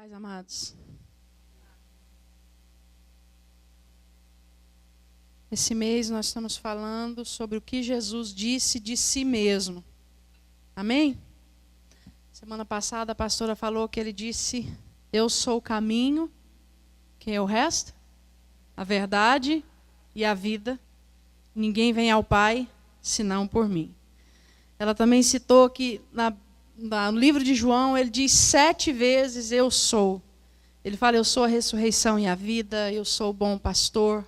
Paz, amados. Esse mês nós estamos falando sobre o que Jesus disse de si mesmo. Amém? Semana passada a pastora falou que ele disse: eu sou o caminho, quem é o resto? A verdade e a vida. Ninguém vem ao Pai senão por mim. Ela também citou que no livro de João ele diz 7 vezes eu sou. Ele fala: eu sou a ressurreição e a vida, eu sou o bom pastor,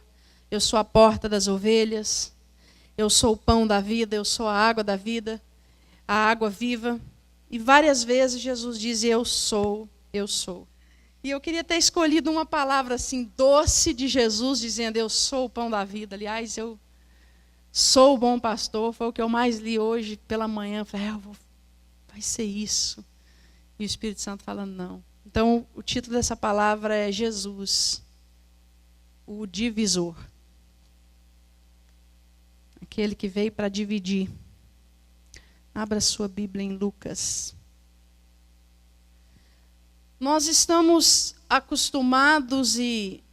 eu sou a porta das ovelhas, eu sou o pão da vida, eu sou a água da vida, a água viva. E várias vezes Jesus diz: eu sou, eu sou. E eu queria ter escolhido uma palavra assim, doce de Jesus, dizendo: eu sou o pão da vida. Aliás, eu sou o bom pastor, foi o que eu mais li hoje pela manhã. Eu falei: vai ser isso. E o Espírito Santo falando: não. Então, o título dessa palavra é Jesus, o divisor. Aquele que veio para dividir. Abra sua Bíblia em Lucas. Nós estamos acostumados e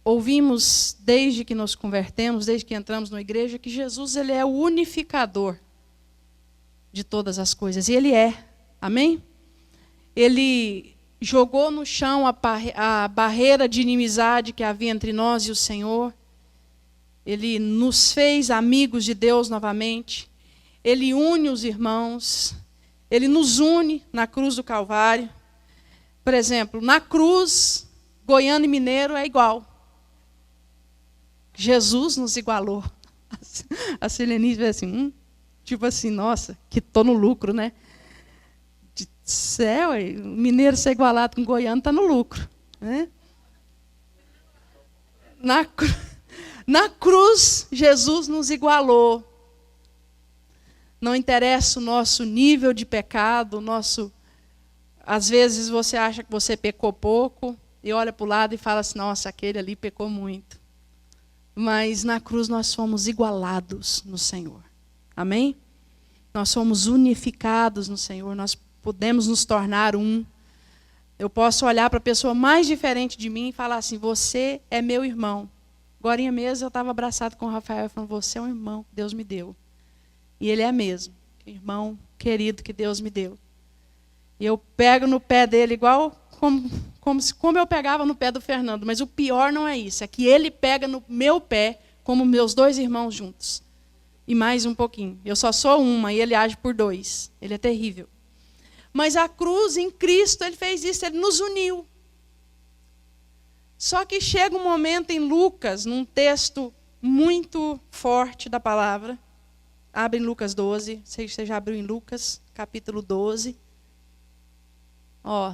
ouvimos desde que nos convertemos, desde que entramos na igreja, que Jesus ele é o unificador de todas as coisas. E ele é. Amém? Ele jogou no chão a barreira de inimizade que havia entre nós e o Senhor. Ele nos fez amigos de Deus novamente. Ele une os irmãos. Ele nos une na cruz do Calvário. Por exemplo, na cruz, goiano e mineiro é igual. Jesus nos igualou. A Selenice vai assim, tipo assim, nossa, que estou no lucro, né? De céu, o mineiro ser igualado com o goiano está no lucro. Né? Na cruz, Jesus nos igualou. Não interessa o nosso nível de pecado, às vezes você acha que você pecou pouco e olha para o lado e fala assim: nossa, aquele ali pecou muito. Mas na cruz nós fomos igualados no Senhor. Amém? Nós somos unificados no Senhor, nós podemos nos tornar um. Eu posso olhar para a pessoa mais diferente de mim e falar assim: você é meu irmão. Agorinha mesmo eu estava abraçado com o Rafael e falando: você é um irmão que Deus me deu. E ele é mesmo, irmão querido que Deus me deu. E eu pego no pé dele igual como eu pegava no pé do Fernando. Mas o pior não é isso, é que ele pega no meu pé como meus 2 irmãos juntos. E mais um pouquinho. Eu só sou uma e ele age por 2. Ele é terrível. Mas a cruz, em Cristo, ele fez isso, ele nos uniu. Só que chega um momento em Lucas, num texto muito forte da palavra. Abre em Lucas 12. Você já abriu em Lucas, capítulo 12.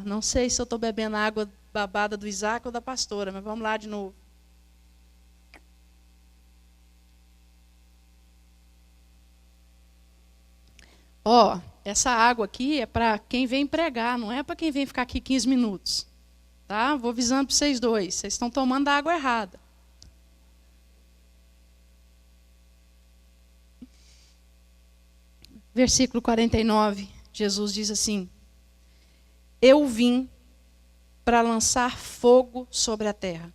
Não sei se eu estou bebendo água babada do Isaac ou da pastora, mas vamos lá de novo. Essa água aqui é para quem vem pregar, não é para quem vem ficar aqui 15 minutos. Tá? Vou avisando para vocês dois, vocês estão tomando a água errada. Versículo 49, Jesus diz assim: eu vim para lançar fogo sobre a terra,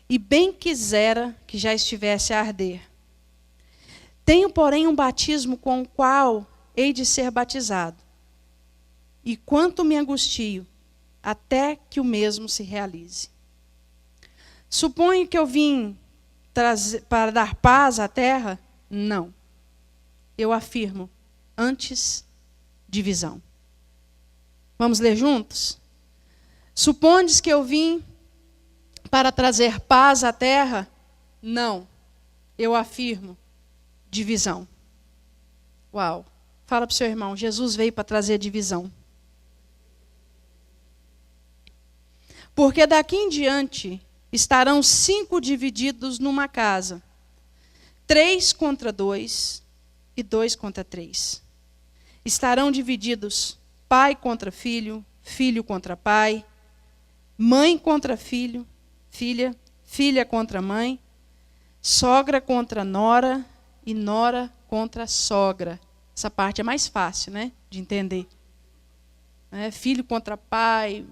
e bem quisera que já estivesse a arder. Tenho, porém, um batismo com o qual hei de ser batizado, e quanto me angustio, até que o mesmo se realize. Suponho que eu vim para dar paz à terra? Não. Eu afirmo, antes, divisão. Vamos ler juntos? Supondes que eu vim para trazer paz à terra? Não. Eu afirmo, divisão. Uau. Fala para o seu irmão: Jesus veio para trazer divisão. Porque daqui em diante estarão 5 divididos numa casa: 3 contra 2 e 2 contra 3. Estarão divididos pai contra filho, filho contra pai, mãe contra filho, filha, filha contra mãe, sogra contra nora e nora contra sogra. Essa parte é mais fácil, né, de entender. Filho contra pai,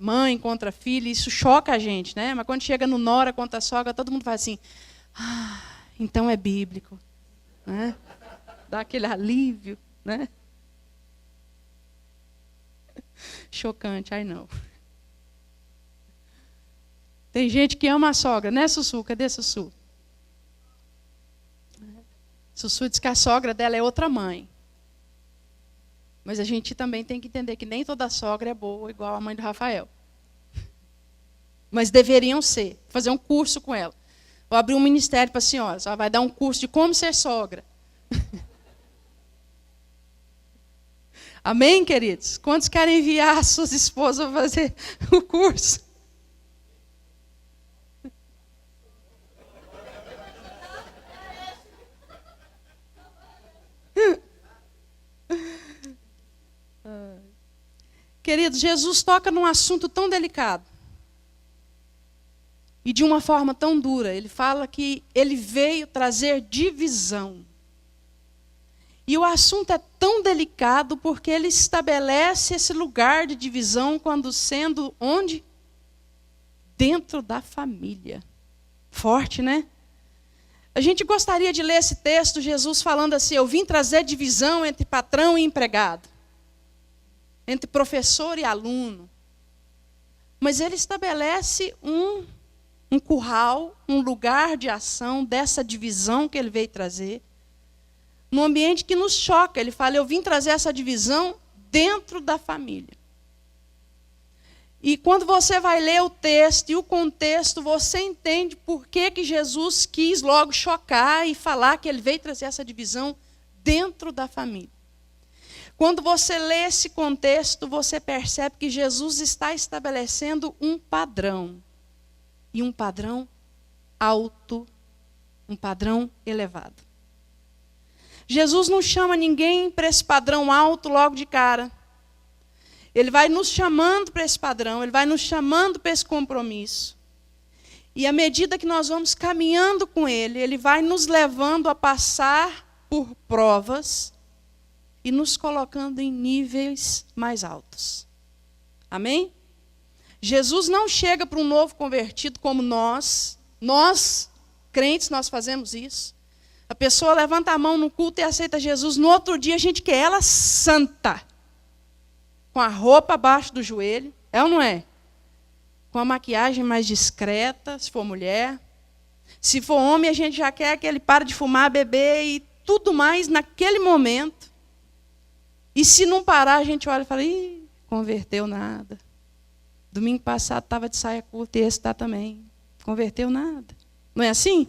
mãe contra filha, isso choca a gente, né? Mas quando chega no nora contra sogra, todo mundo faz assim, então é bíblico, né? Dá aquele alívio, né? Chocante, ai não. Tem gente que ama a sogra, né, Sussu? Cadê Sussu? Sussu diz que a sogra dela é outra mãe. Mas a gente também tem que entender que nem toda sogra é boa igual a mãe do Rafael. Mas deveriam ser. Fazer um curso com ela. Vou abrir um ministério para a senhora. Ela vai dar um curso de como ser sogra. Amém, queridos? Quantos querem enviar suas esposas para fazer o curso? Queridos, Jesus toca num assunto tão delicado. E de uma forma tão dura. Ele fala que ele veio trazer divisão. E o assunto é tão delicado porque ele estabelece esse lugar de divisão quando sendo onde? Dentro da família. Forte, né? A gente gostaria de ler esse texto, Jesus falando assim, eu vim trazer divisão entre patrão e empregado. Entre professor e aluno. Mas ele estabelece um curral, um lugar de ação dessa divisão que ele veio trazer. Num ambiente que nos choca. Ele fala, eu vim trazer essa divisão dentro da família. E quando você vai ler o texto e o contexto, você entende por que Jesus quis logo chocar e falar que ele veio trazer essa divisão dentro da família. Quando você lê esse contexto, você percebe que Jesus está estabelecendo um padrão. E um padrão alto, um padrão elevado. Jesus não chama ninguém para esse padrão alto logo de cara. Ele vai nos chamando para esse padrão, ele vai nos chamando para esse compromisso. E à medida que nós vamos caminhando com ele, ele vai nos levando a passar por provas e nos colocando em níveis mais altos. Amém? Jesus não chega para um novo convertido como nós crentes, nós fazemos isso. A pessoa levanta a mão no culto e aceita Jesus. No outro dia a gente quer ela santa. Com a roupa abaixo do joelho. É ou não é? Com a maquiagem mais discreta, se for mulher. Se for homem, a gente já quer que ele pare de fumar, beber e tudo mais naquele momento. E se não parar, a gente olha e fala, ih, converteu nada. Domingo passado estava de saia curta e esse está também. Converteu nada. Não é assim?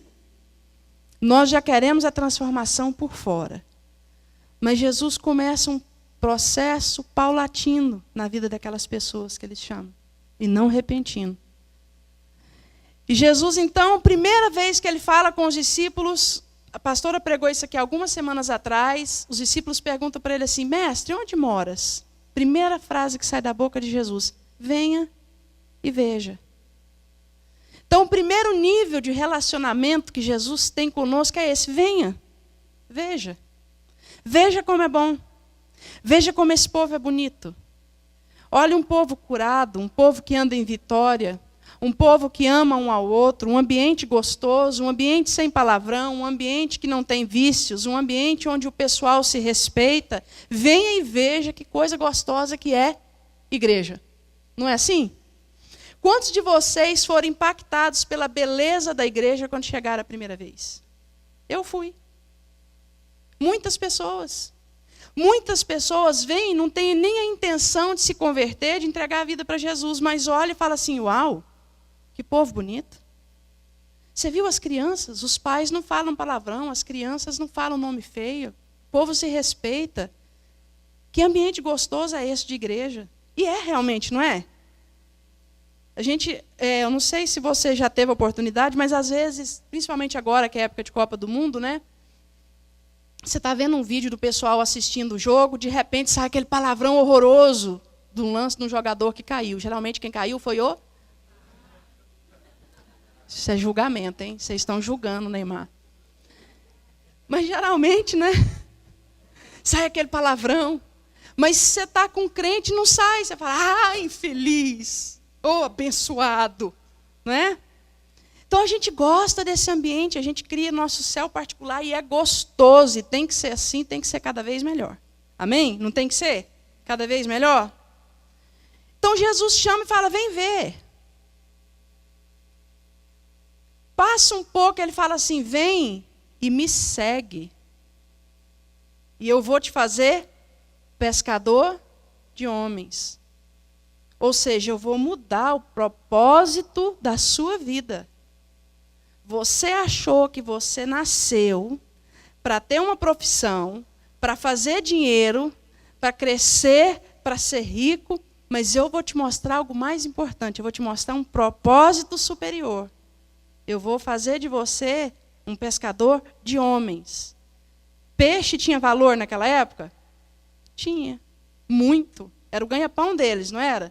Nós já queremos a transformação por fora. Mas Jesus começa um processo paulatino na vida daquelas pessoas que ele chama. E não repentino. E Jesus, então, a primeira vez que ele fala com os discípulos, a pastora pregou isso aqui algumas semanas atrás, os discípulos perguntam para ele assim, mestre, onde moras? Primeira frase que sai da boca de Jesus, venha e veja. Então, o primeiro nível de relacionamento que Jesus tem conosco é esse, venha, veja. Veja como é bom. Veja como esse povo é bonito. Olha um povo curado, um povo que anda em vitória, um povo que ama um ao outro, um ambiente gostoso, um ambiente sem palavrão, um ambiente que não tem vícios, um ambiente onde o pessoal se respeita. Venha e veja que coisa gostosa que é igreja. Não é assim? Quantos de vocês foram impactados pela beleza da igreja quando chegaram a primeira vez? Eu fui. Muitas pessoas. Muitas pessoas vêm e não têm nem a intenção de se converter, de entregar a vida para Jesus, mas olha e fala assim, uau, que povo bonito. Você viu as crianças? Os pais não falam palavrão, as crianças não falam nome feio, o povo se respeita. Que ambiente gostoso é esse de igreja? E é realmente, não é? A gente, eu não sei se você já teve a oportunidade, mas às vezes, principalmente agora que é época de Copa do Mundo, né? Você está vendo um vídeo do pessoal assistindo o jogo, de repente sai aquele palavrão horroroso de um lance de um jogador que caiu. Geralmente quem caiu foi o... Isso é julgamento, hein? Vocês estão julgando o Neymar. Mas geralmente, né? Sai aquele palavrão. Mas se você está com crente, não sai. Você fala, ah, infeliz. Oh, abençoado, não é? Então a gente gosta desse ambiente, a gente cria nosso céu particular e é gostoso, e tem que ser assim, tem que ser cada vez melhor. Amém? Não tem que ser cada vez melhor? Então Jesus chama e fala, vem ver. Passa um pouco, ele fala assim, vem e me segue. E eu vou te fazer pescador de homens. Ou seja, eu vou mudar o propósito da sua vida. Você achou que você nasceu para ter uma profissão, para fazer dinheiro, para crescer, para ser rico, mas eu vou te mostrar algo mais importante, eu vou te mostrar um propósito superior. Eu vou fazer de você um pescador de homens. Peixe tinha valor naquela época? Tinha, muito. Era o ganha-pão deles, não era?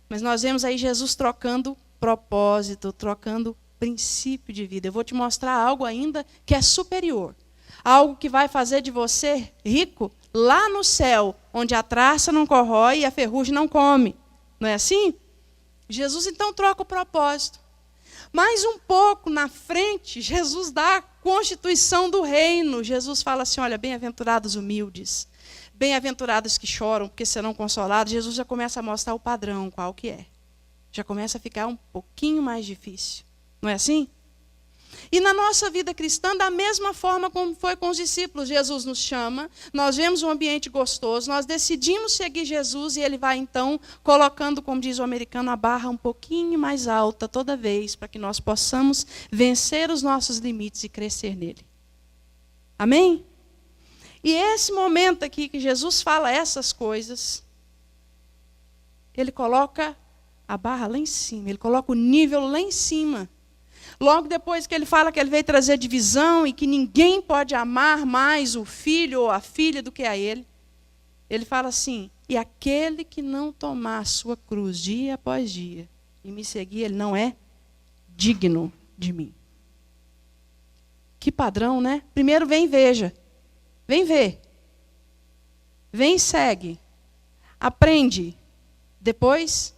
Mas nós vemos aí Jesus trocando propósito, trocando princípio de vida. Eu vou te mostrar algo ainda que é superior. Algo que vai fazer de você rico lá no céu, onde a traça não corrói e a ferrugem não come. Não é assim? Jesus então troca o propósito. Mais um pouco na frente, Jesus dá a constituição do reino. Jesus fala assim, olha, bem-aventurados humildes, bem-aventurados que choram, porque serão consolados. Jesus já começa a mostrar o padrão, qual que é. Já começa a ficar um pouquinho mais difícil. Não é assim? E na nossa vida cristã, da mesma forma como foi com os discípulos, Jesus nos chama, nós vemos um ambiente gostoso, nós decidimos seguir Jesus e ele vai então colocando, como diz o americano, a barra um pouquinho mais alta toda vez, para que nós possamos vencer os nossos limites e crescer nele. Amém? E esse momento aqui que Jesus fala essas coisas, ele coloca a barra lá em cima, ele coloca o nível lá em cima. Logo depois que ele fala que ele veio trazer divisão e que ninguém pode amar mais o filho ou a filha do que a ele, ele fala assim, e aquele que não tomar a sua cruz dia após dia e me seguir, ele não é digno de mim. Que padrão, né? Primeiro vem e veja, vem ver, vem e segue, aprende, depois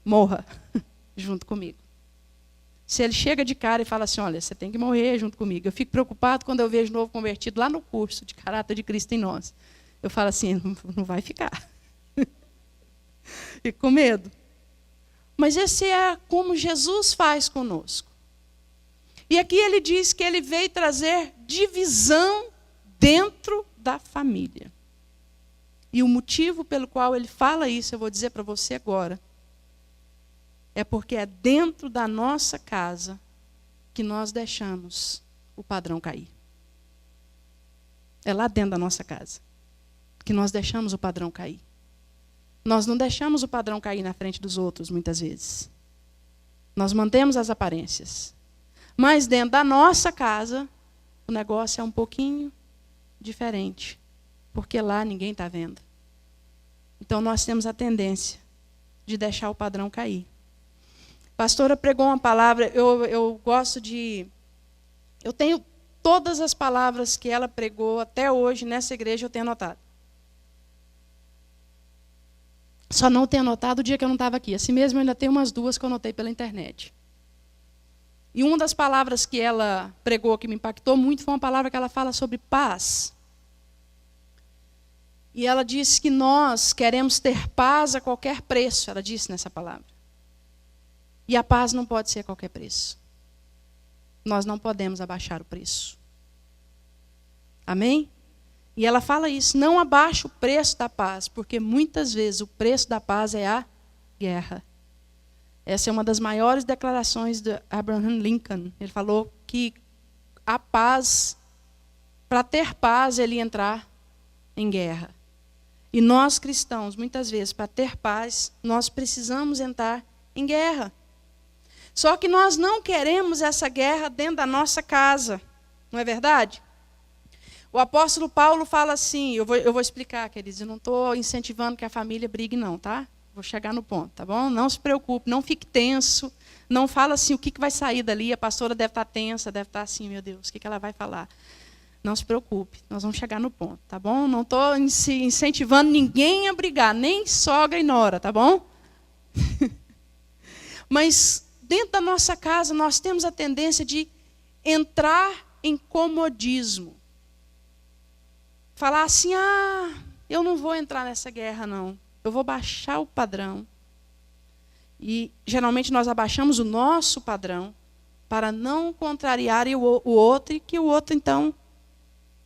morra junto comigo. Se ele chega de cara e fala assim, olha, você tem que morrer junto comigo. Eu fico preocupado quando eu vejo novo convertido lá no curso de caráter de Cristo em nós. Eu falo assim, não vai ficar. Fico com medo. Mas esse é como Jesus faz conosco. E aqui ele diz que ele veio trazer divisão dentro da família. E o motivo pelo qual ele fala isso, eu vou dizer para você agora. É porque é dentro da nossa casa que nós deixamos o padrão cair. É lá dentro da nossa casa que nós deixamos o padrão cair. Nós não deixamos o padrão cair na frente dos outros, muitas vezes. Nós mantemos as aparências. Mas dentro da nossa casa, o negócio é um pouquinho diferente. Porque lá ninguém está vendo. Então nós temos a tendência de deixar o padrão cair. A pastora pregou uma palavra, eu gosto de... Eu tenho todas as palavras que ela pregou até hoje nessa igreja, eu tenho anotado. Só não tenho anotado o dia que eu não estava aqui. Assim mesmo, eu ainda tenho umas duas que eu anotei pela internet. E uma das palavras que ela pregou que me impactou muito foi uma palavra que ela fala sobre paz. E ela disse que nós queremos ter paz a qualquer preço, ela disse nessa palavra. E a paz não pode ser a qualquer preço. Nós não podemos abaixar o preço. Amém? E ela fala isso, não abaixe o preço da paz, porque muitas vezes o preço da paz é a guerra. Essa é uma das maiores declarações de Abraham Lincoln. Ele falou que a paz, para ter paz, ele ia entrar em guerra. E nós cristãos, muitas vezes, para ter paz, nós precisamos entrar em guerra. Só que nós não queremos essa guerra dentro da nossa casa. Não é verdade? O apóstolo Paulo fala assim, eu vou explicar, queridos, eu não estou incentivando que a família brigue não, tá? Vou chegar no ponto, tá bom? Não se preocupe, não fique tenso, não fala assim, o que vai sair dali, a pastora deve estar tensa, deve estar assim, meu Deus, o que ela vai falar? Não se preocupe, nós vamos chegar no ponto, tá bom? Não estou incentivando ninguém a brigar, nem sogra e nora, tá bom? Mas dentro da nossa casa nós temos a tendência de entrar em comodismo. Falar assim, eu não vou entrar nessa guerra não. Eu vou baixar o padrão. E geralmente nós abaixamos o nosso padrão para não contrariar o outro e que o outro então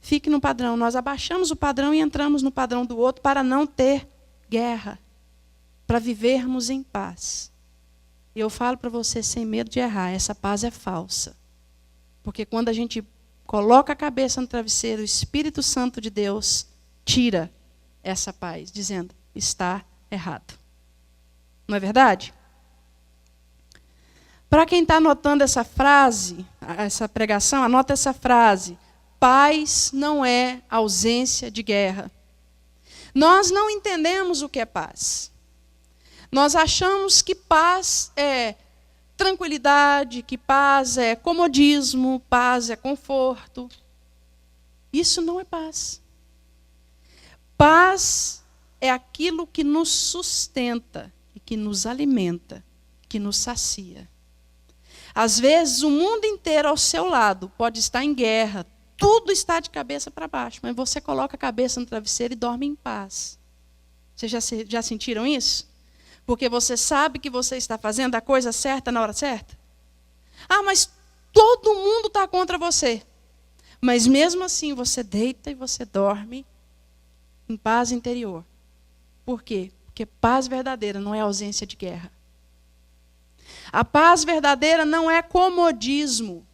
fique no padrão. Nós abaixamos o padrão e entramos no padrão do outro para não ter guerra, para vivermos em paz. E eu falo para você sem medo de errar, essa paz é falsa. Porque quando a gente coloca a cabeça no travesseiro, o Espírito Santo de Deus tira essa paz, dizendo, está errado. Não é verdade? Para quem está anotando essa frase, essa pregação, anota essa frase. Paz não é ausência de guerra. Nós não entendemos o que é paz. Nós achamos que paz é tranquilidade, que paz é comodismo, paz é conforto. Isso não é paz. Paz é aquilo que nos sustenta e que nos alimenta, que nos sacia. Às vezes o mundo inteiro ao seu lado pode estar em guerra, tudo está de cabeça para baixo, mas você coloca a cabeça no travesseiro e dorme em paz. Vocês já sentiram isso? Porque você sabe que você está fazendo a coisa certa na hora certa? Mas todo mundo está contra você. Mas mesmo assim você deita e você dorme em paz interior. Por quê? Porque paz verdadeira não é ausência de guerra. A paz verdadeira não é comodismo.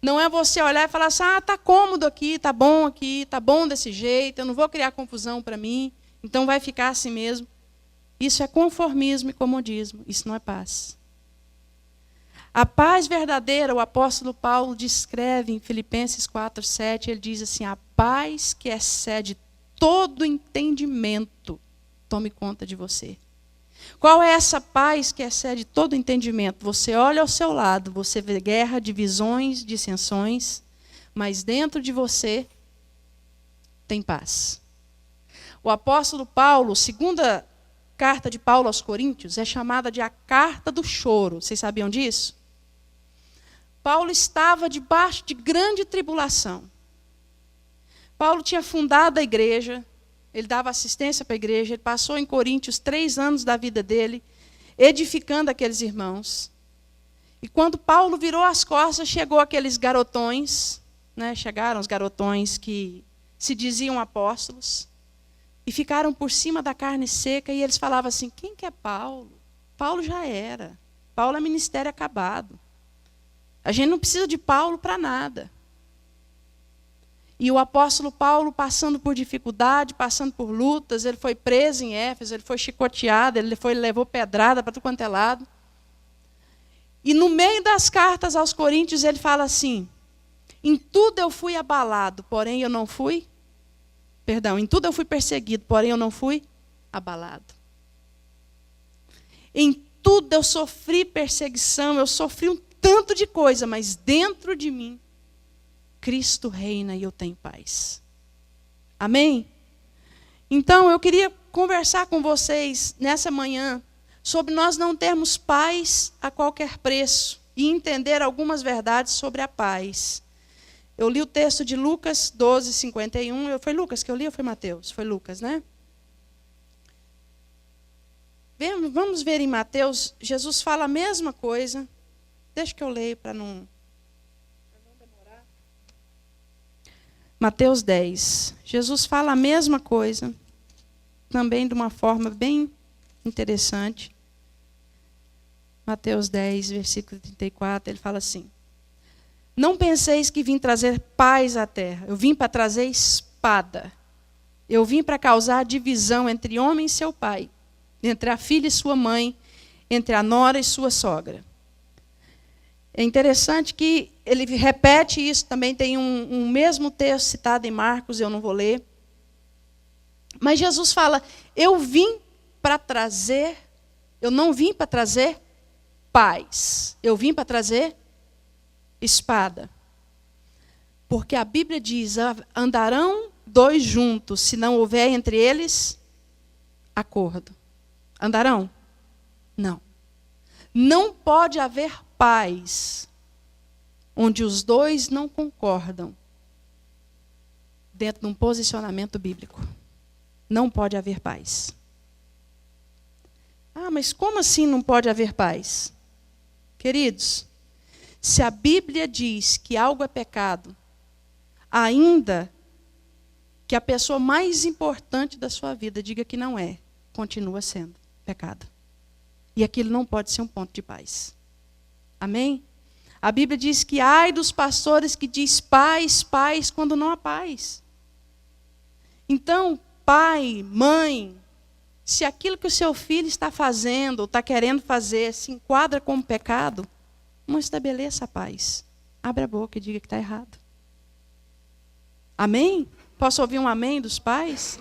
Não é você olhar e falar assim, está cômodo aqui, está bom desse jeito, eu não vou criar confusão para mim, então vai ficar assim mesmo. Isso é conformismo e comodismo, isso não é paz. A paz verdadeira, o apóstolo Paulo descreve em Filipenses 4:7, ele diz assim, a paz que excede todo entendimento, tome conta de você. Qual é essa paz que excede todo entendimento? Você olha ao seu lado, você vê guerra, divisões, dissensões, mas dentro de você tem paz. O apóstolo Paulo, segunda carta de Paulo aos Coríntios, é chamada de a carta do choro. Vocês sabiam disso? Paulo estava debaixo de grande tribulação. Paulo tinha fundado a igreja, ele dava assistência para a igreja, ele passou em Coríntios 3 anos da vida dele, edificando aqueles irmãos. E quando Paulo virou as costas, chegou aqueles garotões, chegaram os garotões que se diziam apóstolos, e ficaram por cima da carne seca, e eles falavam assim, quem que é Paulo? Paulo já era. Paulo é ministério acabado. A gente não precisa de Paulo para nada. E o apóstolo Paulo, passando por dificuldade, passando por lutas, ele foi preso em Éfeso, ele foi chicoteado, ele levou pedrada para tudo quanto é lado. E no meio das cartas aos Coríntios, ele fala assim, em tudo eu fui abalado, porém eu não fui... em tudo eu fui perseguido, porém eu não fui abalado. Em tudo eu sofri perseguição, eu sofri um tanto de coisa, mas dentro de mim, Cristo reina e eu tenho paz. Amém? Então, eu queria conversar com vocês nessa manhã sobre nós não termos paz a qualquer preço e entender algumas verdades sobre a paz. Eu li o texto de Lucas 12:51. Foi Lucas que eu li ou foi Mateus? Foi Lucas, né? Vamos ver em Mateus, Jesus fala a mesma coisa. Deixa que eu leio para não demorar. Mateus 10. Jesus fala a mesma coisa, também de uma forma bem interessante. Mateus 10, versículo 34, ele fala assim: não penseis que vim trazer paz à terra. Eu vim para trazer espada. Eu vim para causar divisão entre homem e seu pai, entre a filha e sua mãe, entre a nora e sua sogra. É interessante que ele repete isso, também tem um mesmo texto citado em Marcos, eu não vou ler. Mas Jesus fala, eu não vim para trazer paz. Eu vim para trazer espada. Porque a Bíblia diz, andarão 2 juntos, se não houver entre eles acordo. Andarão? Não. Não pode haver paz onde os dois não concordam dentro de um posicionamento bíblico. Não pode haver paz. Ah, mas como assim não pode haver paz? Queridos, se a Bíblia diz que algo é pecado, ainda que a pessoa mais importante da sua vida diga que não é, continua sendo pecado. E aquilo não pode ser um ponto de paz. Amém? A Bíblia diz que ai dos pastores que diz paz, paz, quando não há paz. Então, pai, mãe, se aquilo que o seu filho está fazendo, ou está querendo fazer, se enquadra como pecado, não estabeleça a paz. Abre a boca e diga que está errado. Amém? Posso ouvir um amém dos pais?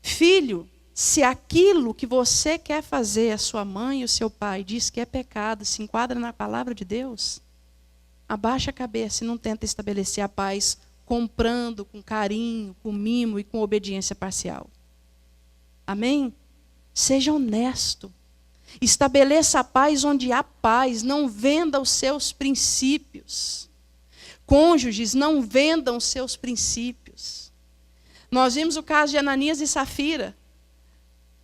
Filho, se aquilo que você quer fazer, a sua mãe e o seu pai diz que é pecado, se enquadra na palavra de Deus, abaixa a cabeça e não tenta estabelecer a paz comprando com carinho, com mimo e com obediência parcial. Amém? Seja honesto. Estabeleça a paz onde há paz. Não venda os seus princípios. Cônjuges, não vendam os seus princípios. Nós vimos o caso de Ananias e Safira.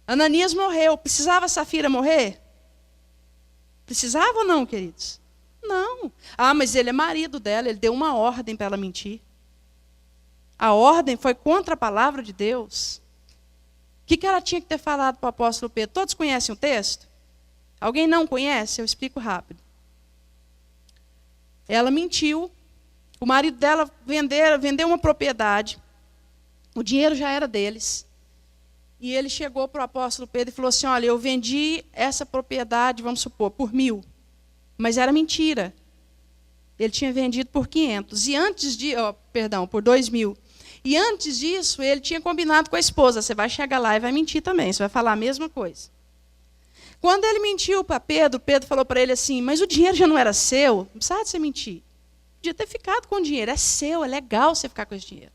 Ananias morreu. Precisava Safira morrer? Precisava ou não, queridos? Não. Ah, mas ele é marido dela. Ele deu uma ordem para ela mentir. A ordem foi contra a palavra de Deus. O que ela tinha que ter falado para o apóstolo Pedro? Todos conhecem o texto? Alguém não conhece? Eu explico rápido. Ela mentiu. O marido dela vendeu uma propriedade. O dinheiro já era deles. E ele chegou para o apóstolo Pedro e falou assim, olha, eu vendi essa propriedade, vamos supor, por 1.000. Mas era mentira. Ele tinha vendido por 500. E antes de, por 2.000. E antes disso, ele tinha combinado com a esposa, você vai chegar lá e vai mentir também, você vai falar a mesma coisa. Quando ele mentiu para Pedro, Pedro falou para ele assim, mas o dinheiro já não era seu, não precisava de você mentir. Podia ter ficado com o dinheiro, é seu, é legal você ficar com esse dinheiro.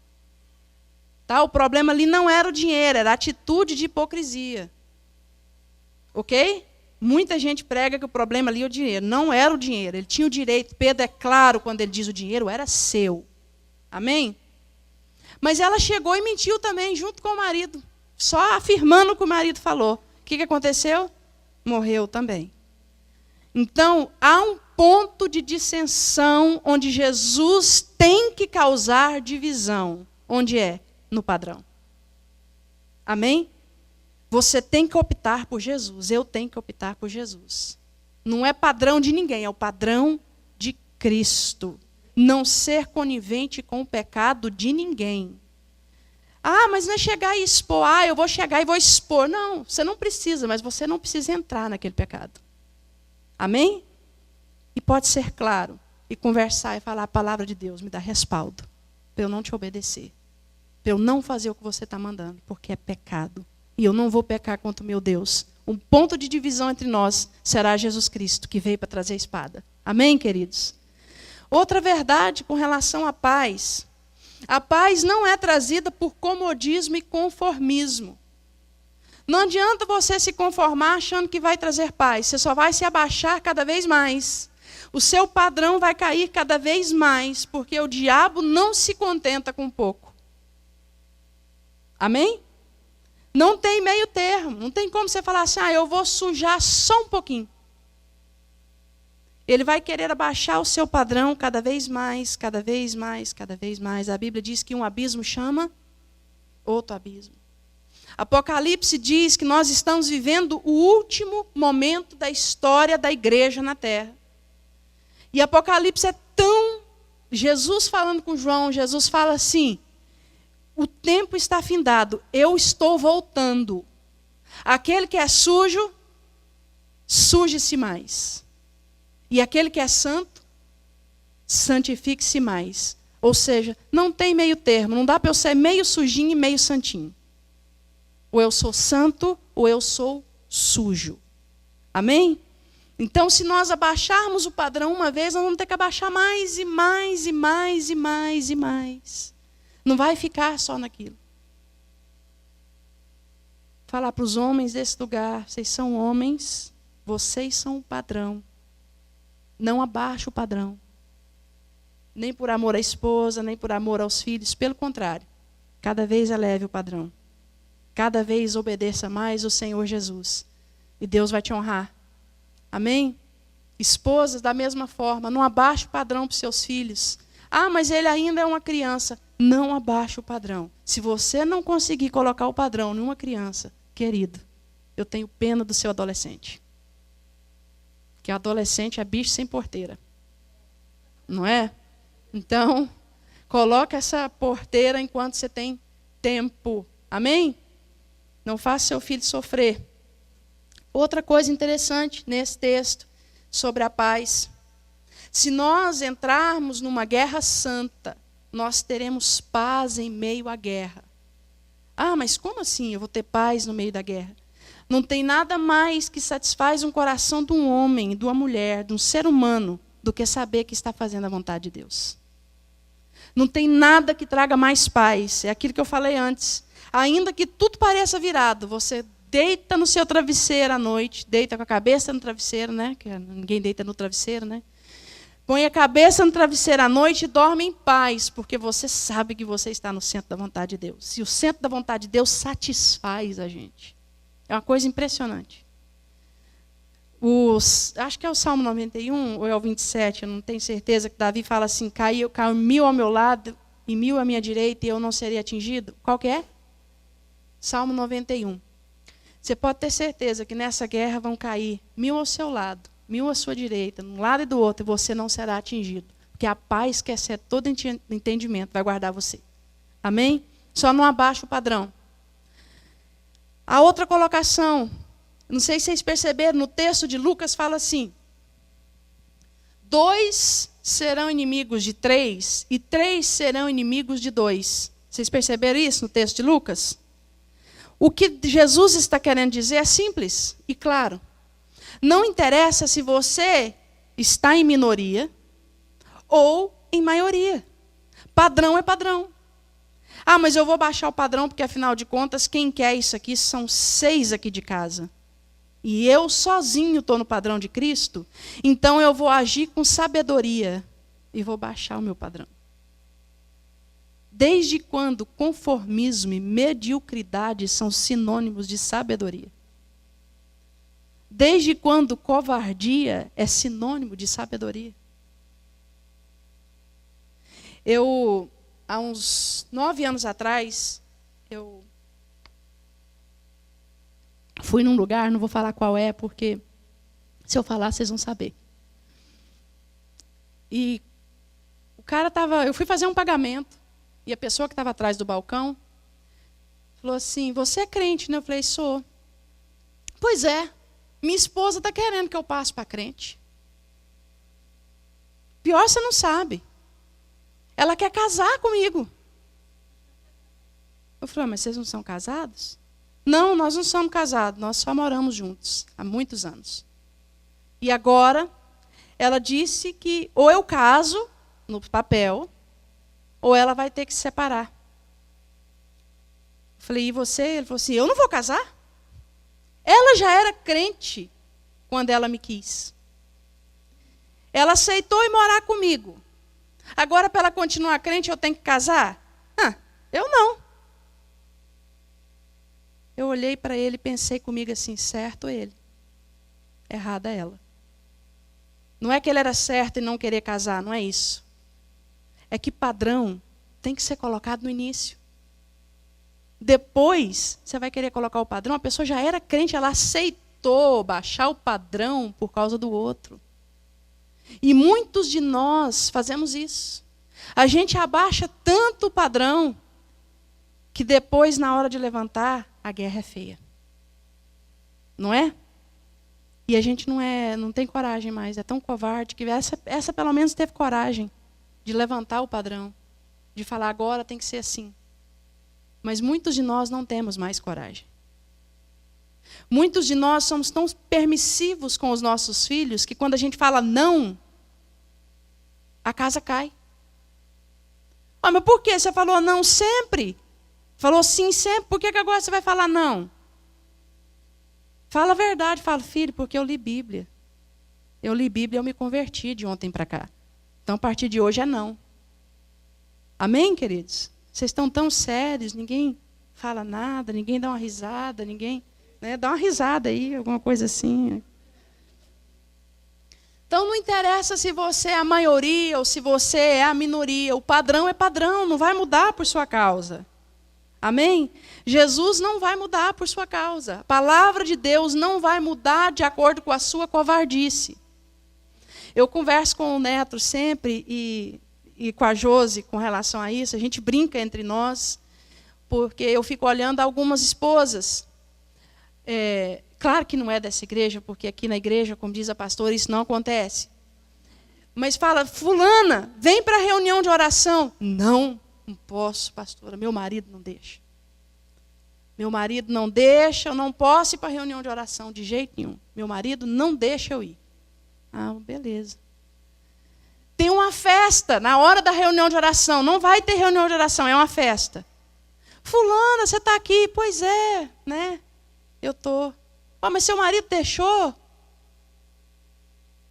Tá? O problema ali não era o dinheiro, era a atitude de hipocrisia. Ok? Muita gente prega que o problema ali é o dinheiro. Não era o dinheiro, ele tinha o direito. Pedro é claro quando ele diz o dinheiro era seu. Amém? Mas ela chegou e mentiu também, junto com o marido. Só afirmando o que o marido falou. O que aconteceu? Morreu também. Então, há um ponto de dissensão onde Jesus tem que causar divisão. Onde é? No padrão. Amém? Você tem que optar por Jesus. Eu tenho que optar por Jesus. Não é padrão de ninguém, é o padrão de Cristo. Não ser conivente com o pecado de ninguém. Ah, mas não é chegar e expor. Ah, eu vou chegar e vou expor. Não, você não precisa, mas você não precisa entrar naquele pecado. Amém? E pode ser claro, e conversar e falar a palavra de Deus, me dá respaldo, para eu não te obedecer, para eu não fazer o que você está mandando, porque é pecado. E eu não vou pecar contra o meu Deus. Um ponto de divisão entre nós será Jesus Cristo, que veio para trazer a espada. Amém, queridos? Outra verdade com relação à paz. A paz não é trazida por comodismo e conformismo. Não adianta você se conformar achando que vai trazer paz. Você só vai se abaixar cada vez mais. O seu padrão vai cair cada vez mais, porque o diabo não se contenta com pouco. Amém? Não tem meio termo. Não tem como você falar assim, eu vou sujar só um pouquinho. Ele vai querer abaixar o seu padrão cada vez mais, cada vez mais, cada vez mais. A Bíblia diz que um abismo chama outro abismo. Apocalipse diz que nós estamos vivendo o último momento da história da igreja na terra. E Apocalipse é tão... Jesus falando com João, Jesus fala assim, o tempo está findado, eu estou voltando. Aquele que é sujo, suje-se mais. E aquele que é santo, santifique-se mais. Ou seja, não tem meio termo, não dá para eu ser meio sujinho e meio santinho. Ou eu sou santo, ou eu sou sujo. Amém? Então, se nós abaixarmos o padrão uma vez, nós vamos ter que abaixar mais e mais e mais e mais e mais. Não vai ficar só naquilo. Falar para os homens desse lugar, vocês são homens Vocês são o padrão. Não abaixe o padrão. Nem por amor à esposa, nem por amor aos filhos. Pelo contrário, cada vez eleve o padrão. Cada vez obedeça mais o Senhor Jesus. E Deus vai te honrar. Amém? Esposas, da mesma forma, não abaixe o padrão para os seus filhos. Ah, mas ele ainda é uma criança. Não abaixe o padrão. Se você não conseguir colocar o padrão numa criança, querido, eu tenho pena do seu adolescente. Que adolescente é bicho sem porteira. Não é? Então, coloca essa porteira enquanto você tem tempo. Amém? Não faça seu filho sofrer. Outra coisa interessante nesse texto sobre a paz. Se nós entrarmos numa guerra santa, nós teremos paz em meio à guerra. Ah, mas como assim eu vou ter paz no meio da guerra? Não tem nada mais que satisfaz um coração de um homem, de uma mulher, de um ser humano, do que saber que está fazendo a vontade de Deus. Não tem nada que traga mais paz. É aquilo que eu falei antes. Ainda que tudo pareça virado, você deita no seu travesseiro à noite, deita com a cabeça no travesseiro, né? Que ninguém deita no travesseiro, né? Põe a cabeça no travesseiro à noite e dorme em paz, porque você sabe que você está no centro da vontade de Deus. E o centro da vontade de Deus satisfaz a gente. É uma coisa impressionante. Acho que é o Salmo 91 ou é o 27, eu não tenho certeza, que Davi fala assim, caiu 1000 ao meu lado e 1000 à minha direita e eu não serei atingido. Qual que é? Salmo 91. Você pode ter certeza que nessa guerra vão cair 1000 ao seu lado, 1000 à sua direita, de um lado e do outro, e você não será atingido. Porque a paz que excede todo entendimento vai guardar você. Amém? Só não abaixa o padrão. A outra colocação, não sei se vocês perceberam, no texto de Lucas fala assim, 2 serão inimigos de 3 e 3 serão inimigos de 2. Vocês perceberam isso no texto de Lucas? O que Jesus está querendo dizer é simples e claro. Não interessa se você está em minoria ou em maioria. Padrão é padrão. Ah, mas eu vou baixar o padrão porque, afinal de contas, quem quer isso aqui são 6 aqui de casa. E eu sozinho estou no padrão de Cristo, então eu vou agir com sabedoria e vou baixar o meu padrão. Desde quando conformismo e mediocridade são sinônimos de sabedoria? Desde quando covardia é sinônimo de sabedoria? Há uns 9 anos atrás, eu fui num lugar, não vou falar qual é, porque se eu falar, vocês vão saber. E o cara eu fui fazer um pagamento, e a pessoa que estava atrás do balcão falou assim, você é crente, né? Eu falei, sou. Pois é, minha esposa está querendo que eu passe para crente. Pior, você não sabe. Ela quer casar comigo. Eu falei, mas vocês não são casados? Não, nós não somos casados, nós só moramos juntos há muitos anos. E agora, ela disse que ou eu caso no papel, ou ela vai ter que se separar. Eu falei, e você? Ele falou assim, eu não vou casar? Ela já era crente quando ela me quis. Ela aceitou ir morar comigo. Agora, para ela continuar crente, eu tenho que casar? Eu não. Eu olhei para ele e pensei comigo assim, certo ele, errada ela. Não é que ele era certo e não querer casar, não é isso. É que padrão tem que ser colocado no início. Depois, você vai querer colocar o padrão, a pessoa já era crente, ela aceitou baixar o padrão por causa do outro. E muitos de nós fazemos isso. A gente abaixa tanto o padrão que depois, na hora de levantar, a guerra é feia. Não é? E a gente não tem coragem mais, é tão covarde que essa pelo menos teve coragem de levantar o padrão, de falar agora tem que ser assim. Mas muitos de nós não temos mais coragem. Muitos de nós somos tão permissivos com os nossos filhos que quando a gente fala não, a casa cai. Mas por que você falou não sempre? Falou sim sempre, por que agora você vai falar não? Fala a verdade, fala, filho, porque eu li Bíblia. Eu li Bíblia e eu me converti de ontem para cá. Então, a partir de hoje é não. Amém, queridos? Vocês estão tão sérios, ninguém fala nada, ninguém dá uma risada, ninguém... Né, dá uma risada aí, alguma coisa assim. Então, não interessa se você é a maioria ou se você é a minoria. O padrão é padrão, não vai mudar por sua causa. Amém? Jesus não vai mudar por sua causa. A palavra de Deus não vai mudar de acordo com a sua covardice. Eu converso com o Neto sempre e com a Josi com relação a isso. A gente brinca entre nós, porque eu fico olhando algumas esposas. Claro que não é dessa igreja, porque aqui na igreja, como diz a pastora, isso não acontece. Mas fala, fulana, vem para a reunião de oração. Não posso, pastora, meu marido não deixa. Meu marido não deixa, eu não posso ir para a reunião de oração de jeito nenhum. Meu marido não deixa eu ir. Ah, beleza. Tem uma festa na hora da reunião de oração. Não vai ter reunião de oração, é uma festa. Fulana, você está aqui? Pois é, né? Eu estou. Oh, mas seu marido deixou?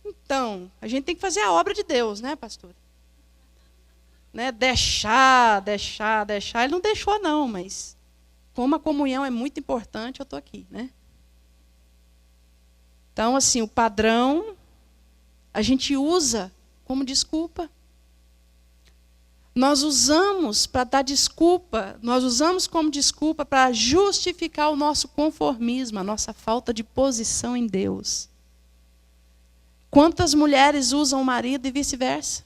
Então, a gente tem que fazer a obra de Deus, né, pastor? Né? Deixar. Ele não deixou, não, mas como a comunhão é muito importante, eu estou aqui, né? Então, assim, o padrão a gente usa como desculpa. Nós usamos para dar desculpa, nós usamos como desculpa para justificar o nosso conformismo, a nossa falta de posição em Deus. Quantas mulheres usam o marido e vice-versa?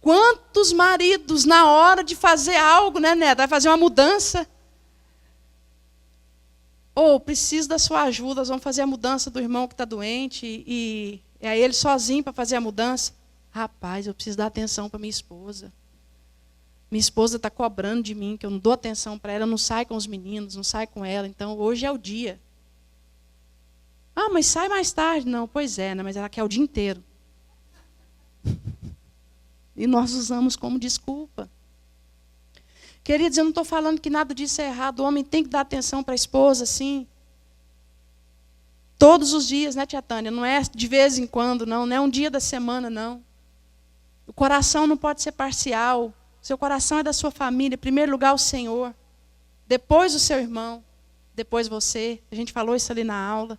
Quantos maridos, na hora de fazer algo, né, Neto? Vai fazer uma mudança. Ou preciso da sua ajuda, nós vamos fazer a mudança do irmão que está doente e é ele sozinho para fazer a mudança. Rapaz, eu preciso dar atenção para minha esposa. Minha esposa está cobrando de mim, que eu não dou atenção para ela, não sai com os meninos, não sai com ela, então hoje é o dia. Ah, mas sai mais tarde. Não, pois é, né, mas ela quer o dia inteiro. E nós usamos como desculpa. Queridos, eu não estou falando que nada disso é errado. O homem tem que dar atenção para a esposa, sim. Todos os dias, né, tia Tânia? Não é de vez em quando, não. Não é um dia da semana, não. O coração não pode ser parcial. Seu coração é da sua família. Em primeiro lugar, o Senhor. Depois o seu irmão. Depois você. A gente falou isso ali na aula.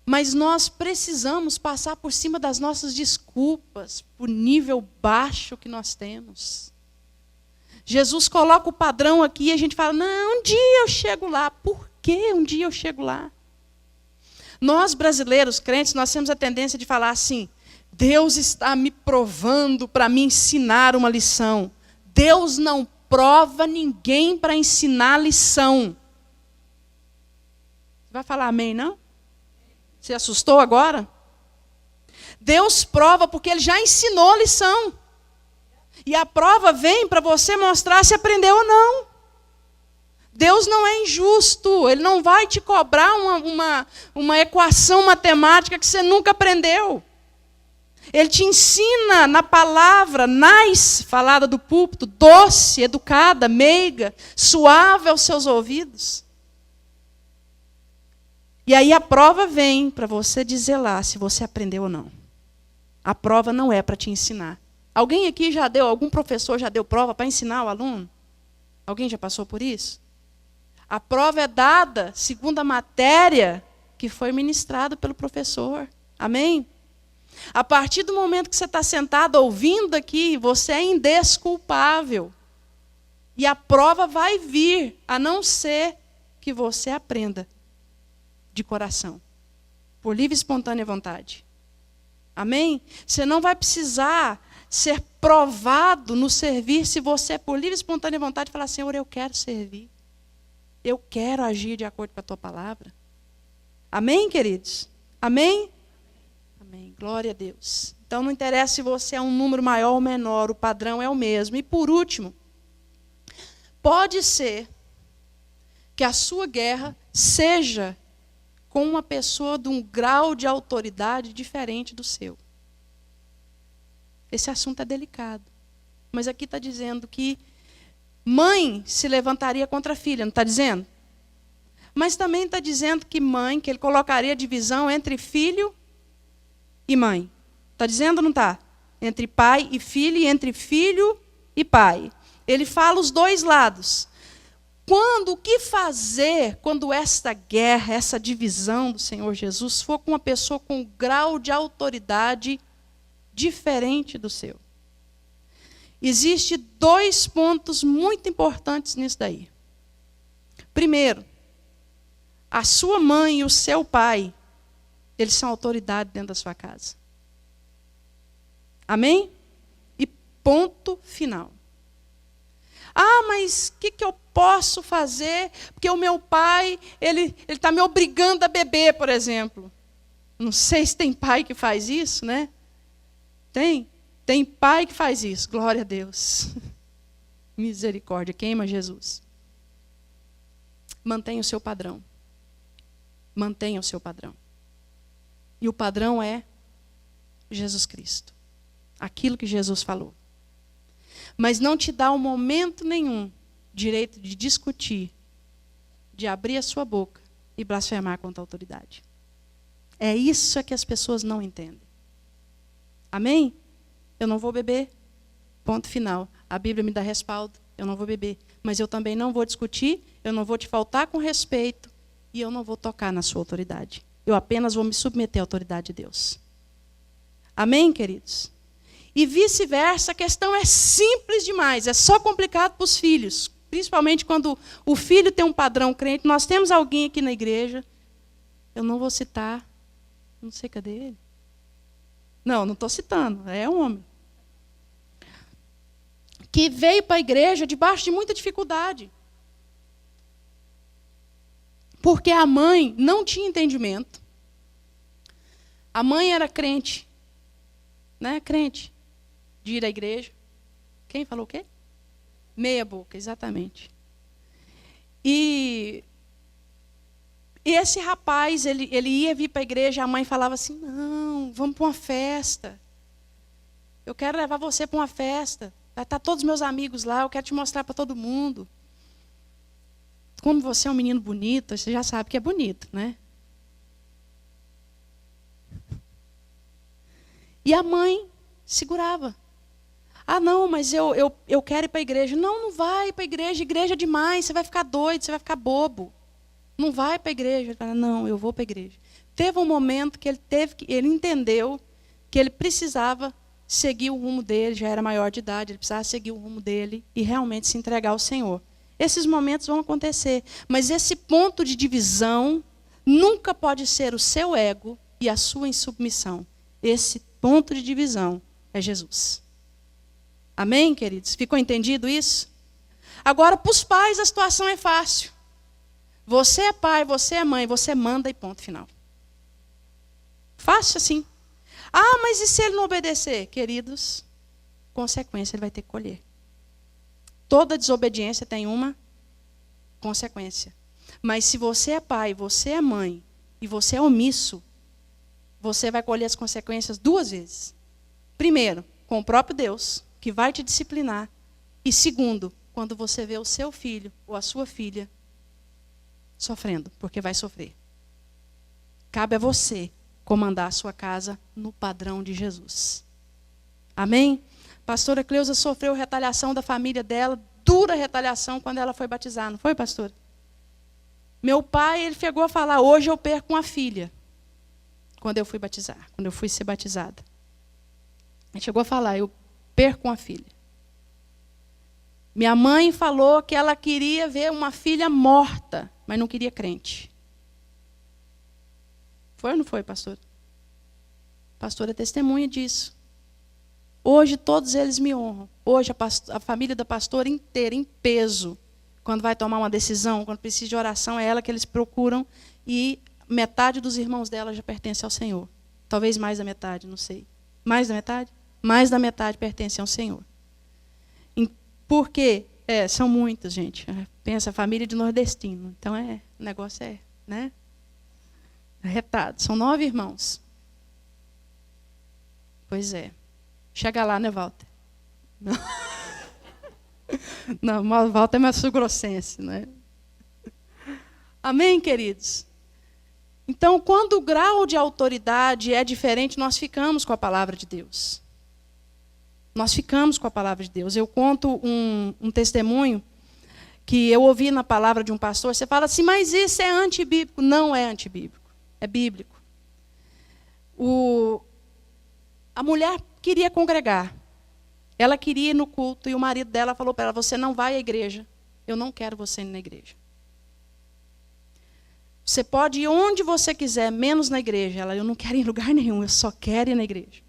Mas nós precisamos passar por cima das nossas desculpas, por nível baixo que nós temos. Jesus coloca o padrão aqui e a gente fala, não, um dia eu chego lá. Por que um dia eu chego lá? Nós, brasileiros, crentes, nós temos a tendência de falar assim, Deus está me provando para me ensinar uma lição. Deus não prova ninguém para ensinar lição. Você vai falar amém, não? Você assustou agora? Deus prova porque Ele já ensinou a lição. E a prova vem para você mostrar se aprendeu ou não. Deus não é injusto. Ele não vai te cobrar uma equação matemática que você nunca aprendeu. Ele te ensina na palavra, falada do púlpito, doce, educada, meiga, suave aos seus ouvidos. E aí a prova vem para você dizer lá se você aprendeu ou não. A prova não é para te ensinar. Alguém aqui algum professor já deu prova para ensinar o aluno? Alguém já passou por isso? A prova é dada segundo a matéria que foi ministrada pelo professor. Amém? A partir do momento que você está sentado ouvindo aqui, você é indesculpável. E a prova vai vir, a não ser que você aprenda de coração, por livre e espontânea vontade. Amém? Você não vai precisar ser provado no servir se você, por livre e espontânea vontade, falar, Senhor, eu quero servir. Eu quero agir de acordo com a tua palavra. Amém, queridos? Amém? Amém. Glória a Deus. Então, não interessa se você é um número maior ou menor, o padrão é o mesmo. E, por último, pode ser que a sua guerra seja com uma pessoa de um grau de autoridade diferente do seu. Esse assunto é delicado. Mas aqui está dizendo que mãe se levantaria contra a filha, não está dizendo? Mas também está dizendo que mãe, que ele colocaria divisão entre filho e mãe. Está dizendo ou não está? Entre pai e filho, e entre filho e pai. Ele fala os dois lados. O que fazer quando esta guerra, essa divisão do Senhor Jesus for com uma pessoa com um grau de autoridade diferente do seu? Existem 2 pontos muito importantes nisso daí. Primeiro, a sua mãe e o seu pai, eles são autoridade dentro da sua casa. Amém? E ponto final. Ah, mas o que eu posso fazer? Porque o meu pai, ele está me obrigando a beber, por exemplo. Não sei se tem pai que faz isso, né? Tem? Tem pai que faz isso, glória a Deus. Misericórdia, queima Jesus. Mantenha o seu padrão. Mantenha o seu padrão. E o padrão é Jesus Cristo. Aquilo que Jesus falou. Mas não te dá, um momento nenhum, direito de discutir, de abrir a sua boca e blasfemar contra a autoridade. É isso que as pessoas não entendem. Amém? Eu não vou beber. Ponto final. A Bíblia me dá respaldo. Eu não vou beber. Mas eu também não vou discutir, eu não vou te faltar com respeito e eu não vou tocar na sua autoridade. Eu apenas vou me submeter à autoridade de Deus. Amém, queridos? E vice-versa, a questão é simples demais, é só complicado para os filhos. Principalmente quando o filho tem um padrão crente. Nós temos alguém aqui na igreja, eu não vou citar, não sei cadê ele. Não estou citando, é um homem. Que veio para a igreja debaixo de muita dificuldade. Porque a mãe não tinha entendimento. A mãe era crente. Né? Crente. De ir à igreja. Quem falou o quê? Meia boca, exatamente. E esse rapaz, ele ia vir para a igreja, a mãe falava assim, não, vamos para uma festa. Eu quero levar você para uma festa. Vai estar todos os meus amigos lá, eu quero te mostrar para todo mundo. Como você é um menino bonito, você já sabe que é bonito, né? E a mãe segurava. Ah, não, mas eu quero ir para a igreja. Não vai para a igreja, igreja é demais, você vai ficar doido, você vai ficar bobo. Não vai para a igreja. Ele fala, não, eu vou para a igreja. Teve um momento que ele entendeu que ele precisava seguir o rumo dele, já era maior de idade, ele precisava seguir o rumo dele e realmente se entregar ao Senhor. Esses momentos vão acontecer, mas esse ponto de divisão nunca pode ser o seu ego e a sua insubmissão. Esse ponto de divisão é Jesus. Amém, queridos? Ficou entendido isso? Agora, para os pais, a situação é fácil. Você é pai, você é mãe, você manda e ponto final. Fácil assim. Ah, mas e se ele não obedecer? Queridos, consequência ele vai ter que colher. Toda desobediência tem uma consequência. Mas se você é pai, você é mãe, e você é omisso, você vai colher as consequências 2 vezes. Primeiro, com o próprio Deus, que vai te disciplinar. E segundo, quando você vê o seu filho ou a sua filha sofrendo, porque vai sofrer. Cabe a você comandar a sua casa no padrão de Jesus. Amém? Pastora Cleusa sofreu retaliação da família dela, dura retaliação quando ela foi batizar, não foi, pastora? Meu pai, ele chegou a falar, hoje eu perco uma filha. Quando eu fui batizar, quando eu fui ser batizada. Ele chegou a falar, eu perco uma filha. Minha mãe falou que ela queria ver uma filha morta, mas não queria crente. Foi ou não foi, pastor? Pastora é testemunha disso. Hoje todos eles me honram. Hoje a família da pastora inteira, em peso, quando vai tomar uma decisão, quando precisa de oração, é ela que eles procuram. E metade dos irmãos dela já pertence ao Senhor. Talvez mais da metade, não sei. Mais da metade? Mais da metade pertence ao Senhor. Por quê? São muitos, gente. Pensa, família de nordestino. Então, o negócio é, né? Arretado. São 9 irmãos. Pois é. Chega lá, né, Walter? Não, Walter é mais sul-grossense, né? Amém, queridos? Então, quando o grau de autoridade é diferente, nós ficamos com a palavra de Deus. Nós ficamos com a palavra de Deus. Eu conto um testemunho que eu ouvi na palavra de um pastor. Você fala assim, mas isso é antibíblico. Não é antibíblico, é bíblico. A mulher queria congregar. Ela queria ir no culto e o marido dela falou para ela, você não vai à igreja. Eu não quero você indo na igreja. Você pode ir onde você quiser, menos na igreja. Ela, eu não quero ir em lugar nenhum, eu só quero ir na igreja.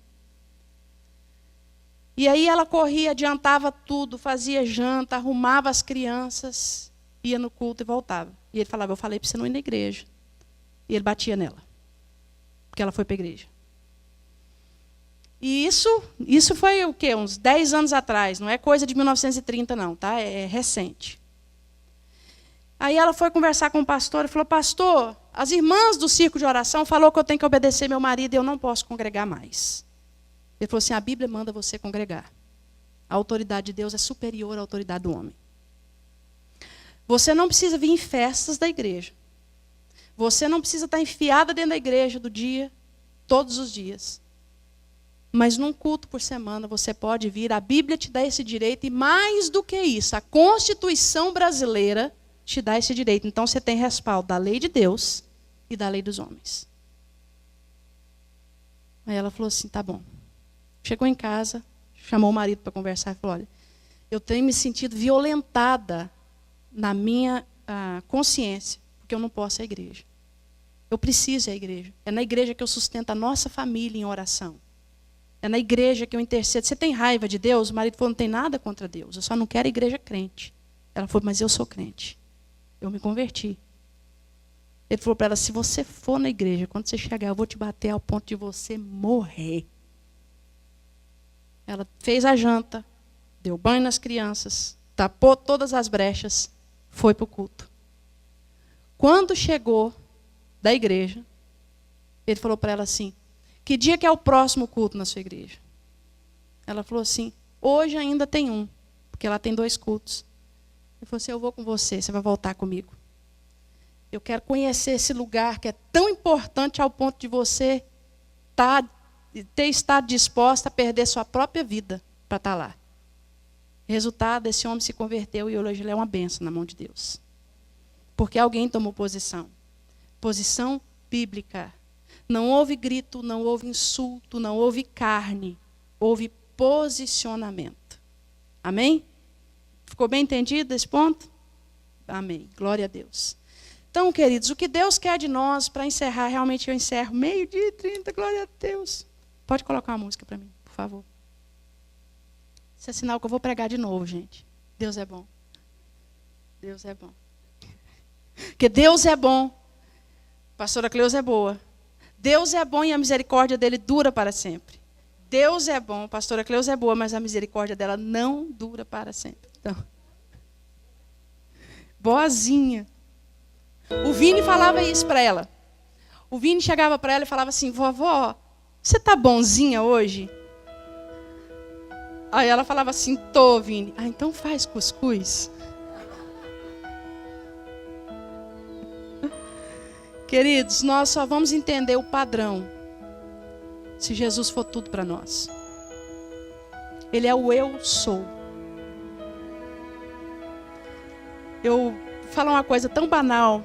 E aí ela corria, adiantava tudo, fazia janta, arrumava as crianças, ia no culto e voltava. E ele falava, eu falei para você não ir na igreja. E ele batia nela, porque ela foi para a igreja. E isso foi o quê? Uns 10 anos atrás, não é coisa de 1930 não, tá? É recente. Aí ela foi conversar com o pastor e falou, pastor, as irmãs do círculo de oração falou que eu tenho que obedecer meu marido e eu não posso congregar mais. Ele falou assim, a Bíblia manda você congregar. A autoridade de Deus é superior à autoridade do homem. Você não precisa vir em festas da igreja. Você não precisa estar enfiada dentro da igreja do dia, todos os dias. Mas num culto por semana você pode vir, a Bíblia te dá esse direito e mais do que isso, a Constituição brasileira te dá esse direito. Então você tem respaldo da lei de Deus e da lei dos homens. Aí ela falou assim, tá bom. Chegou em casa, chamou o marido para conversar e falou, olha, eu tenho me sentido violentada na minha consciência, porque eu não posso ir à igreja. Eu preciso ir à igreja. É na igreja que eu sustento a nossa família em oração. É na igreja que eu intercedo. Você tem raiva de Deus? O marido falou, não tem nada contra Deus, eu só não quero igreja crente. Ela falou, mas eu sou crente. Eu me converti. Ele falou para ela, se você for na igreja, quando você chegar, eu vou te bater ao ponto de você morrer. Ela fez a janta, deu banho nas crianças, tapou todas as brechas, foi para o culto. Quando chegou da igreja, ele falou para ela assim, que dia que é o próximo culto na sua igreja? Ela falou assim, hoje ainda tem um, porque ela tem 2 cultos. Ele falou assim, eu vou com você, você vai voltar comigo. Eu quero conhecer esse lugar que é tão importante ao ponto de você ter estado disposta a perder sua própria vida para estar lá. Resultado, esse homem se converteu e hoje ele é uma bênção na mão de Deus. Porque alguém tomou posição. Posição bíblica. Não houve grito, não houve insulto, não houve carne. Houve posicionamento. Amém? Ficou bem entendido esse ponto? Amém. Glória a Deus. Então, queridos, o que Deus quer de nós, para encerrar, realmente eu encerro 12:30, glória a Deus. Pode colocar uma música para mim, por favor. Isso é sinal que eu vou pregar de novo, gente. Deus é bom. Deus é bom. Porque Deus é bom. Pastora Cleusa é boa. Deus é bom e a misericórdia dele dura para sempre. Deus é bom, pastora Cleusa é boa, mas a misericórdia dela não dura para sempre. Então, boazinha. O Vini falava isso para ela. O Vini chegava para ela e falava assim, vovó, você tá bonzinha hoje? Aí ela falava assim, tô, Vini. Ah, então faz cuscuz. Queridos, nós só vamos entender o padrão se Jesus for tudo para nós. Ele é o eu sou. Eu vou falar uma coisa tão banal.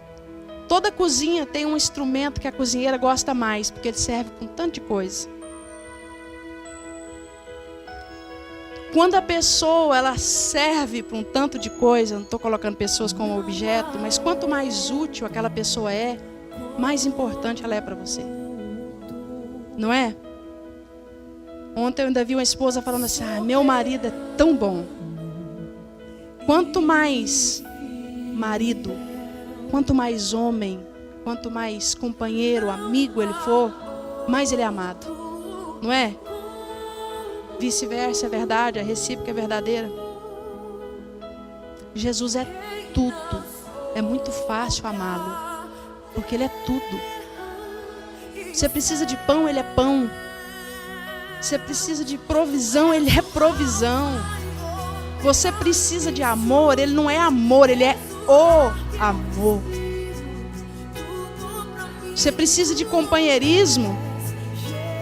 Toda cozinha tem um instrumento que a cozinheira gosta mais, porque ele serve com tanto de coisa. Quando a pessoa ela serve para um tanto de coisa, não estou colocando pessoas como objeto, mas quanto mais útil aquela pessoa é, mais importante ela é para você. Não é? Ontem eu ainda vi uma esposa falando assim, meu marido é tão bom. Quanto mais marido, quanto mais homem, quanto mais companheiro, amigo ele for, mais ele é amado. Não é? Vice-versa, é verdade, a recíproca é verdadeira. Jesus é tudo. É muito fácil amá-lo, porque ele é tudo. Você precisa de pão, ele é pão. Você precisa de provisão, ele é provisão. Você precisa de amor, ele não é amor, ele é o amor. você precisa de companheirismo,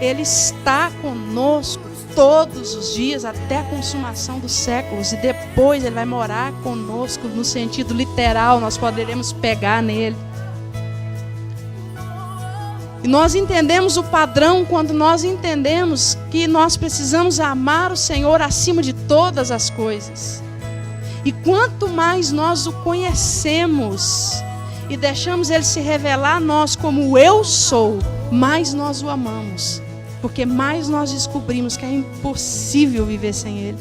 Ele está conosco todos os dias até a consumação dos séculos. E depois Ele vai morar conosco no sentido literal, nós poderemos pegar nele. E nós entendemos o padrão quando nós entendemos que nós precisamos amar o Senhor acima de todas as coisas. E quanto mais nós o conhecemos e deixamos Ele se revelar a nós como eu sou, mais nós o amamos. Porque mais nós descobrimos que é impossível viver sem Ele.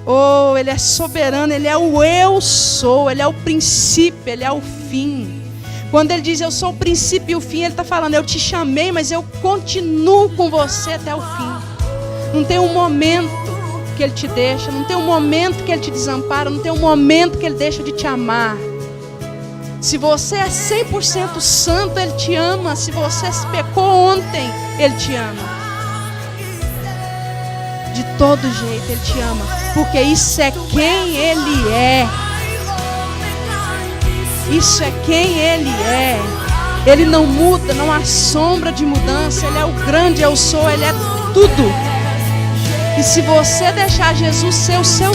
Oh, Ele é soberano, Ele é o eu sou, Ele é o princípio, Ele é o fim. Quando Ele diz eu sou o princípio e o fim, Ele está falando, eu te chamei, mas eu continuo com você até o fim. Não tem um momento que Ele te deixa, não tem um momento que Ele te desampara, não tem um momento que Ele deixa de te amar. Se você é 100% santo, Ele te ama. Se você pecou ontem, Ele te ama. De todo jeito Ele te ama, porque isso é quem Ele é. Isso é quem Ele é. Ele não muda, não há sombra de mudança. Ele é o grande eu sou, Ele é tudo. E se você deixar Jesus ser o seu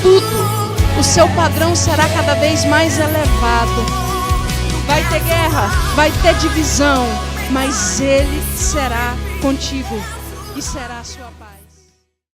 tudo, o seu padrão será cada vez mais elevado. Vai ter guerra, vai ter divisão, mas Ele será contigo e será a sua